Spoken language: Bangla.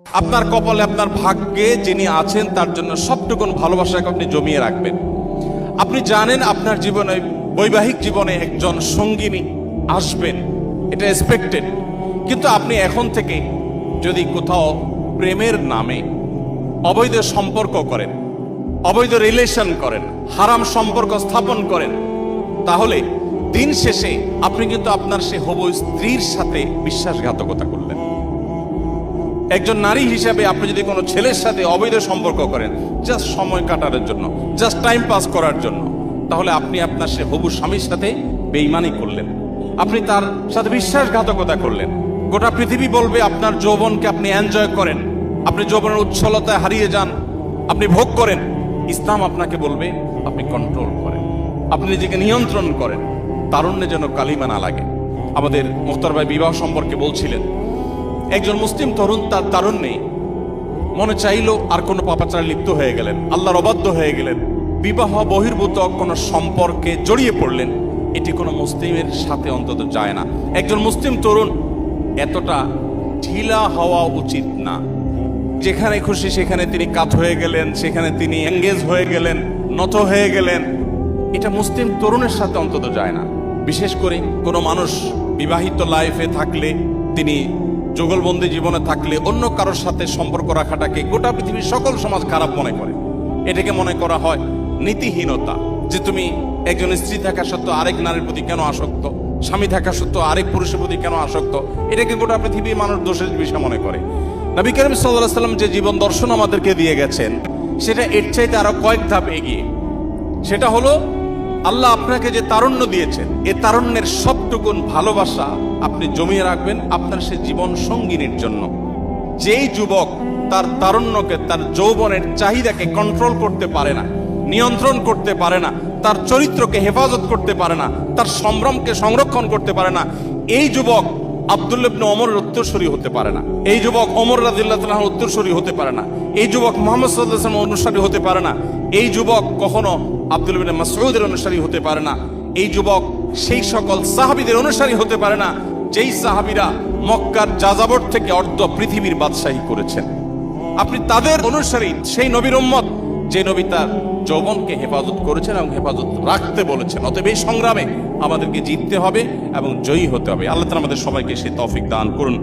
আপনার কপালে, আপনার ভাগ্যে যিনি আছেন তার জন্য সবটুকুন ভালোবাসাকে আপনি জমিয়ে রাখবেন। আপনি জানেন আপনার জীবনে, বৈবাহিক জীবনে একজন সঙ্গিনী আসবেন, এটা এক্সপেক্টেড। কিন্তু আপনি এখন থেকে যদি কোথাও প্রেমের নামে অবৈধ সম্পর্ক করেন, অবৈধ রিলেশন করেন, হারাম সম্পর্ক স্থাপন করেন, তাহলে দিন শেষে আপনি কিন্তু আপনার সে হবু স্ত্রীর সাথে বিশ্বাসঘাতকতা করলেন। একজন নারী হিসেবে আপনি যদি কোনো ছেলের সাথে অবৈধ সম্পর্ক করেন জাস্ট সময় কাটানোর জন্য, জাস্ট টাইম পাস করার জন্য, তাহলে আপনি আপনার সে হবু স্বামীর সাথে বেঈমানি করলেন, আপনি তার সাথে বিশ্বাসঘাতকতা করলেন। গোটা পৃথিবী বলবে আপনার যৌবনকে আপনি এনজয় করেন, আপনি যৌবনের উচ্ছলতায় হারিয়ে যান, আপনি ভোগ করেন। ইসলাম আপনাকে বলবে আপনি কন্ট্রোল করেন, আপনি নিজেকে নিয়ন্ত্রণ করেন, তারুণ্যে যেন কালিমা না লাগে। আমাদের মুখতার ভাই বিবাহ সম্পর্কে বলছিলেন, একজন মুসলিম তরুণ তার তারুণ্যে মনে চাইল আর কোনো পাপাচারে লিপ্ত হয়ে গেলেন, আল্লাহর অবাধ্য হয়ে গেলেন, বিবাহ বহির্ভূত কোনো সম্পর্কে জড়িয়ে পড়লেন। এটি কোনো মুসলিমের সাথে অন্তত যায় না। একজন মুসলিম তরুণ এতটা ঢিলা হওয়া উচিত না। যেখানে খুশি সেখানে তিনি কাত হয়ে গেলেন, সেখানে তিনি এঙ্গেজ হয়ে গেলেন, নত হয়ে গেলেন, এটা মুসলিম তরুণের সাথে অন্তত যায় না। বিশেষ করে কোনো মানুষ বিবাহিত লাইফে থাকলে, তিনি যুগলবন্দি জীবনে থাকলে অন্য কারোর সাথে সম্পর্ক রাখাটাকে গোটা পৃথিবীর সকল সমাজ খারাপ মনে করে। এটাকে মনে করা হয় নীতিহীনতা, যে তুমি একজন স্ত্রী থাকা সত্ত্বেও আরেক নারীর প্রতি কেন আসক্ত, স্বামী থাকা সত্ত্বেও আরেক পুরুষের প্রতি কেন আসক্ত, এটাকে গোটা পৃথিবীর মানুষ দোষের বিষয় মনে করে। নবী করিম সাল্লাল্লাহু আলাইহি ওয়াসাল্লাম যে জীবন দর্শন আমাদেরকে দিয়ে গেছেন সেটা এর চাইতে আরো কয়েক ধাপ এগিয়ে। সেটা হলো আল্লাহ আপনাকে যে তারুণ্য দিয়েছেন, এই তারুণ্যের সবটুকুন ভালোবাসা আপনি জমিয়ে রাখবেন আপনার সে জীবন সঙ্গিনীর জন্য। যেই যুবক তার তারুণ্যকে, তার যৌবনের চাহিদাকে কন্ট্রোল করতে পারে না, নিয়ন্ত্রণ করতে পারে না, তার চরিত্রকে হেফাজত করতে পারে না, তার সম্ভ্রমকে সংরক্ষণ করতে পারে না, এই যুবক আব্দুল্লাহ ইবনে ওমরের উত্তরসূরি হতে পারে না, এই যুবক ওমর রাদিয়াল্লাহু তাআলার উত্তরসূরি হতে পারে না, এই যুবক মুহাম্মদ সাল্লাল্লাহু আলাইহি ওয়াসাল্লামের অনুসারী হতে পারে না, এই যুবক কখনো আব্দুল্লাহ ইবনে মাসউদের অনুসারী হতে পারে না, এই যুবক সেই সকল সাহাবীদের অনুসারী হতে পারে না যেই সাহাবীরা মক্কার যাযাবর থেকে অর্ধ পৃথিবীর বাদশাহী করেছেন। আপনি তাদের অনুসারী, সেই নবীর উম্মত যে নবী তার যৌবনকে হেফাজত করেছেন এবং হেফাজত রাখতে বলেছেন। অতএব এই সংগ্রামে আমাদেরকে জিততে হবে এবং জয়ী হতে হবে। আল্লাহ তাআলা আমাদের সবাইকে সেই তৌফিক দান করুন।